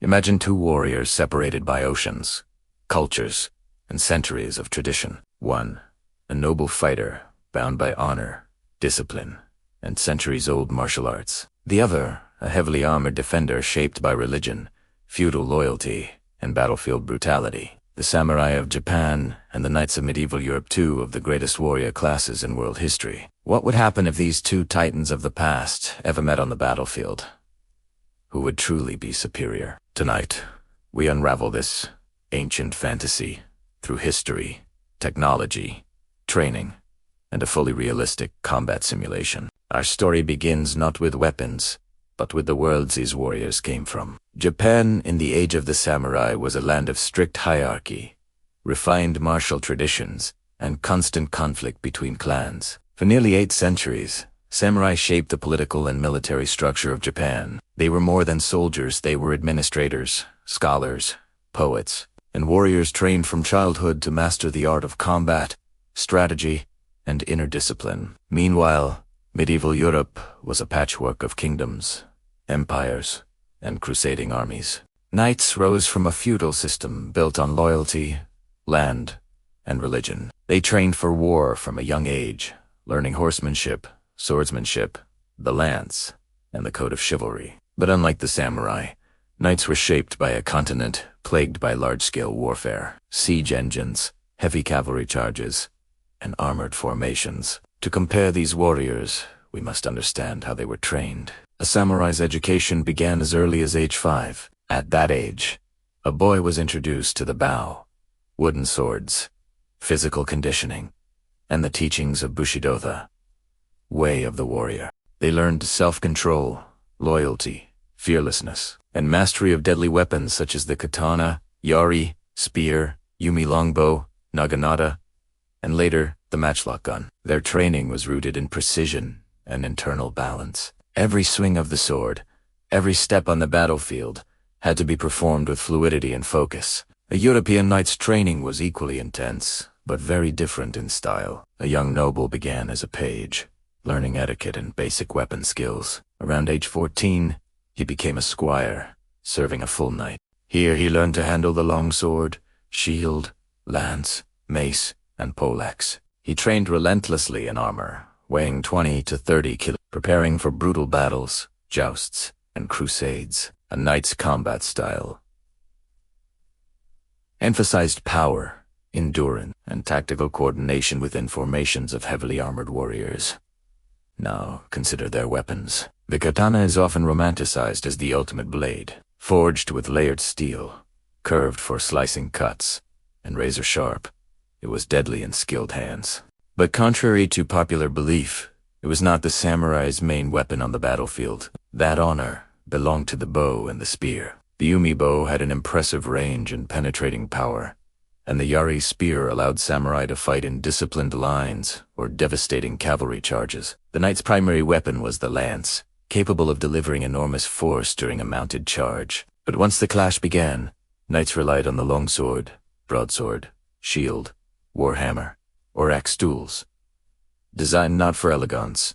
Imagine two warriors separated by oceans, cultures, and centuries of tradition. One, a noble fighter bound by honor, discipline, and centuries-old martial arts. The other, a heavily armored defender shaped by religion, feudal loyalty, and battlefield brutality. The samurai of Japan and the knights of medieval Europe, two of the greatest warrior classes in world history. What would happen if these two titans of the past ever met on the battlefield? Who would truly be superior? Tonight, we unravel this ancient fantasy through history, technology, training, and a fully realistic combat simulation. Our story begins not with weapons, but with the worlds these warriors came from. Japan in the age of the samurai was a land of strict hierarchy, refined martial traditions, and constant conflict between clans. For nearly 8 centuries, samurai shaped the political and military structure of Japan. They were more than soldiers, they were administrators, scholars, poets, and warriors trained from childhood to master the art of combat, strategy, and inner discipline. Meanwhile, medieval Europe was a patchwork of kingdoms, empires, and crusading armies. Knights rose from a feudal system built on loyalty, land, and religion. They trained for war from a young age, learning horsemanship, swordsmanship, the lance, and the code of chivalry. But unlike the samurai, knights were shaped by a continent plagued by large-scale warfare, siege engines, heavy cavalry charges, and armored formations. To compare these warriors, we must understand how they were trained. A samurai's education began as early as age 5. At that age, a boy was introduced to the bow, wooden swords, physical conditioning, and the teachings of Bushido, the way of the warrior. They learned self-control, loyalty, fearlessness, and mastery of deadly weapons such as the katana, yari, spear, yumi longbow, naginata, and later the matchlock gun. Their training was rooted in precision and internal balance. Every swing of the sword, every step on the battlefield, had to be performed with fluidity and focus. A European knight's training was equally intense, but very different in style. A young noble began as a page, learning etiquette and basic weapon skills. Around age 14, he became a squire, serving a full knight. Here he learned to handle the longsword, shield, lance, mace, and poleaxe. He trained relentlessly in armor, weighing 20 to 30 kilos, preparing for brutal battles, jousts, and crusades. A knight's combat style emphasized power, endurance, and tactical coordination within formations of heavily armored warriors. Now, consider their weapons. The katana is often romanticized as the ultimate blade, forged with layered steel, curved for slicing cuts, and razor sharp. It was deadly in skilled hands. But contrary to popular belief, it was not the samurai's main weapon on the battlefield. That honor belonged to the bow and the spear. The yumi bow had an impressive range and penetrating power, and the yari spear allowed samurai to fight in disciplined lines or devastating cavalry charges. The knight's primary weapon was the lance, capable of delivering enormous force during a mounted charge. But once the clash began, knights relied on the longsword, broadsword, shield, warhammer, or axe duels, designed not for elegance,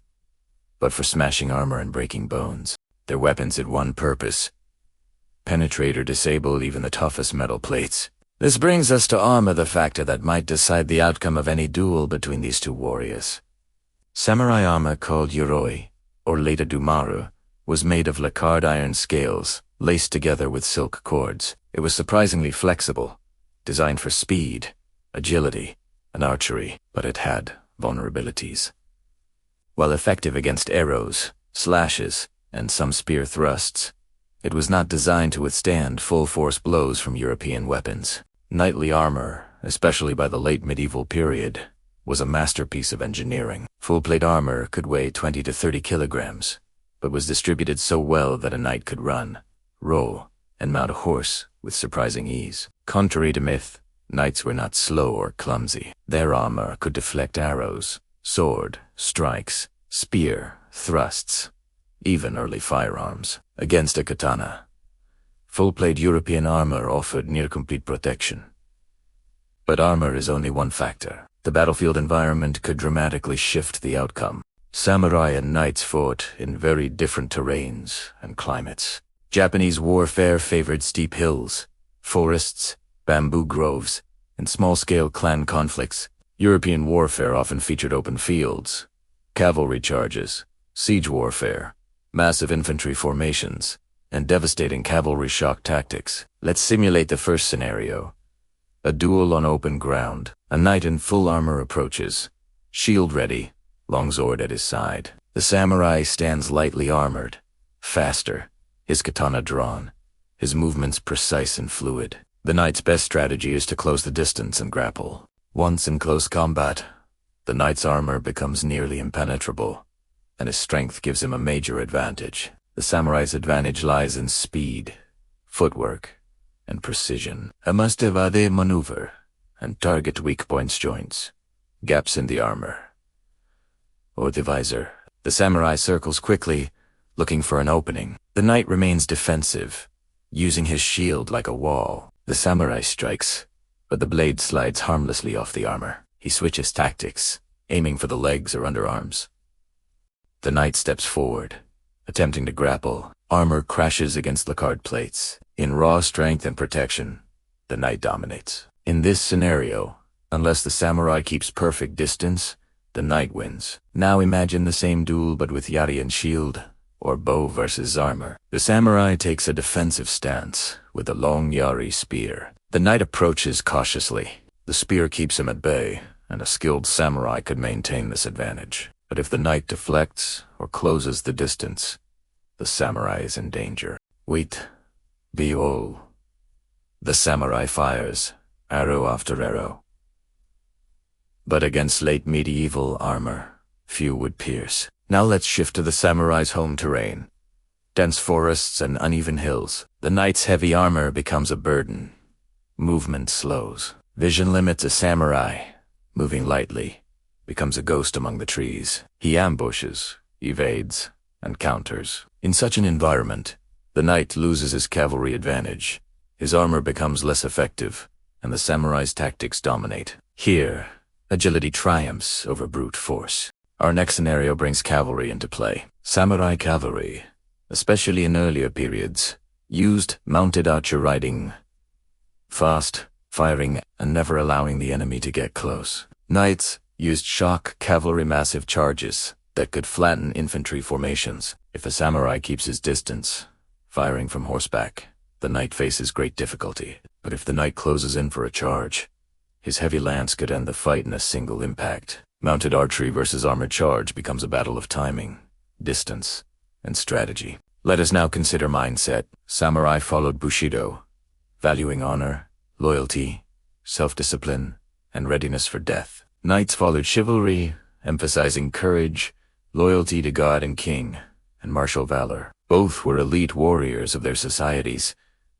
but for smashing armor and breaking bones. Their weapons had one purpose: penetrate or disable even the toughest metal plates. This brings us to armor, the factor that might decide the outcome of any duel between these two warriors. Samurai armor, called yoroi, or later dumaru, was made of lacquered iron scales, laced together with silk cords. It was surprisingly flexible, designed for speed, agility, and archery, but it had vulnerabilities. While effective against arrows, slashes, and some spear thrusts, it was not designed to withstand full-force blows from European weapons. Knightly armor, especially by the late medieval period, was a masterpiece of engineering. Full-plate armor could weigh 20 to 30 kilograms, but was distributed so well that a knight could run, row, and mount a horse with surprising ease. Contrary to myth, knights were not slow or clumsy. Their armor could deflect arrows, sword, strikes, spear, thrusts, even early firearms. Against a katana, full-plate European armor offered near-complete protection. But armor is only one factor. The battlefield environment could dramatically shift the outcome. Samurai and knights fought in very different terrains and climates. Japanese warfare favored steep hills, forests, bamboo groves, and small-scale clan conflicts. European warfare often featured open fields, cavalry charges, siege warfare, massive infantry formations, and devastating cavalry shock tactics. Let's simulate the first scenario. A duel on open ground. A knight in full armor approaches, shield ready, longsword at his side. The samurai stands lightly armored, faster, his katana drawn, his movements precise and fluid. The knight's best strategy is to close the distance and grapple. Once in close combat, the knight's armor becomes nearly impenetrable, and his strength gives him a major advantage. The samurai's advantage lies in speed, footwork, and precision. A must-evade maneuver and target weak points joints, gaps in the armor, or the visor. The samurai circles quickly, looking for an opening. The knight remains defensive, using his shield like a wall. The samurai strikes, but the blade slides harmlessly off the armor. He switches tactics, aiming for the legs or underarms. The knight steps forward, attempting to grapple. Armor crashes against lacquered plates. In raw strength and protection, the knight dominates. In this scenario, unless the samurai keeps perfect distance, the knight wins. Now imagine the same duel but with yari and shield, or bow versus armor. The samurai takes a defensive stance with a long yari spear. The knight approaches cautiously. The spear keeps him at bay, and a skilled samurai could maintain this advantage. But if the knight deflects or closes the distance, the samurai is in danger. Wait, behold. The samurai fires, arrow after arrow. But against late medieval armor, few would pierce. Now let's shift to the samurai's home terrain. Dense forests and uneven hills. The knight's heavy armor becomes a burden. Movement slows. Vision limits a samurai. Moving lightly, becomes a ghost among the trees. He ambushes, evades, and counters. In such an environment, the knight loses his cavalry advantage. His armor becomes less effective, and the samurai's tactics dominate. Here, agility triumphs over brute force. Our next scenario brings cavalry into play. Samurai cavalry, especially in earlier periods, used mounted archer riding, fast, firing, and never allowing the enemy to get close. Knights used shock cavalry massive charges that could flatten infantry formations. If a samurai keeps his distance, firing from horseback, the knight faces great difficulty. But if the knight closes in for a charge, his heavy lance could end the fight in a single impact. Mounted archery versus armored charge becomes a battle of timing, distance, and strategy. Let us now consider mindset. Samurai followed Bushido, valuing honor, loyalty, self-discipline, and readiness for death. Knights followed chivalry, emphasizing courage, loyalty to God and king, and martial valor. Both were elite warriors of their societies,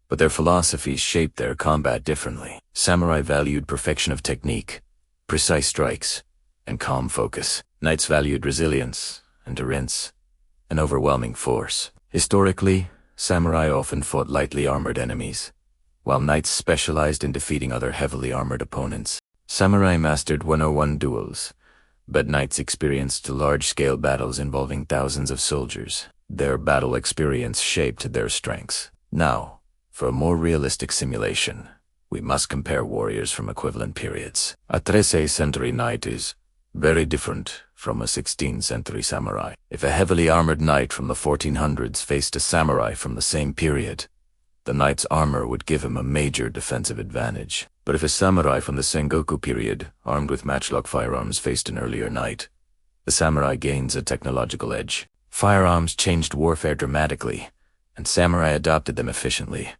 but their philosophies shaped their combat differently. Samurai valued perfection of technique, precise strikes, and calm focus. Knights valued resilience, endurance, and overwhelming force. Historically, samurai often fought lightly armored enemies, while knights specialized in defeating other heavily armored opponents. Samurai mastered 101 duels, but knights experienced large-scale battles involving thousands of soldiers. Their battle experience shaped their strengths. Now, for a more realistic simulation, we must compare warriors from equivalent periods. A 13th century knight is very different from a 16th century samurai. If a heavily armored knight from the 1400s faced a samurai from the same period, the knight's armor would give him a major defensive advantage. But if a samurai from the Sengoku period, armed with matchlock firearms, faced an earlier knight, the samurai gains a technological edge. Firearms changed warfare dramatically, and samurai adopted them efficiently.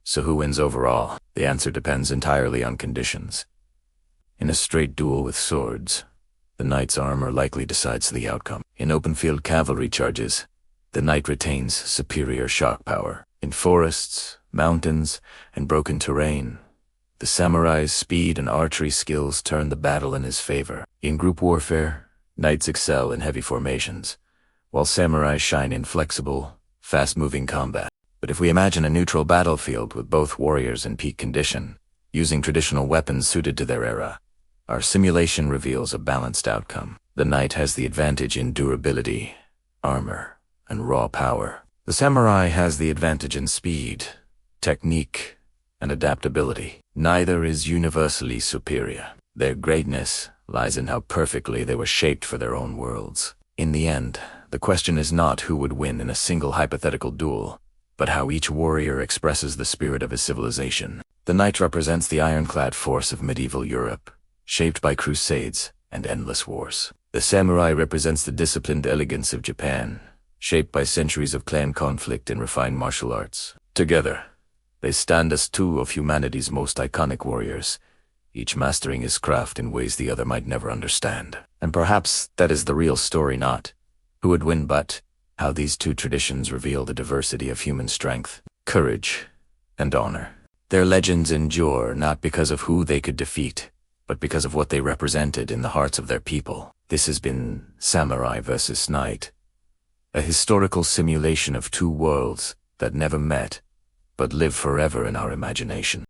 So who wins overall? The answer depends entirely on conditions. In a straight duel with swords, the knight's armor likely decides the outcome. In open-field cavalry charges, the knight retains superior shock power. In forests, mountains, and broken terrain, the samurai's speed and archery skills turn the battle in his favor. In group warfare, knights excel in heavy formations, while samurai shine in flexible, fast-moving combat. But if we imagine a neutral battlefield with both warriors in peak condition, using traditional weapons suited to their era, our simulation reveals a balanced outcome. The knight has the advantage in durability, armor, and raw power. The The samurai has the advantage in speed, technique, and adaptability. Neither is universally superior. Their greatness lies in how perfectly they were shaped for their own worlds. In the end, the question is not who would win in a single hypothetical duel, but how each warrior expresses the spirit of his civilization. The knight represents the ironclad force of medieval Europe, shaped by crusades and endless wars. The samurai represents the disciplined elegance of Japan, shaped by centuries of clan conflict and refined martial arts. Together, they stand as two of humanity's most iconic warriors, each mastering his craft in ways the other might never understand. And perhaps that is the real story, not who would win, but how these two traditions reveal the diversity of human strength, courage, and honor. Their legends endure not because of who they could defeat, but because of what they represented in the hearts of their people. This has been Samurai vs. Knight, a historical simulation of two worlds that never met, but live forever in our imagination.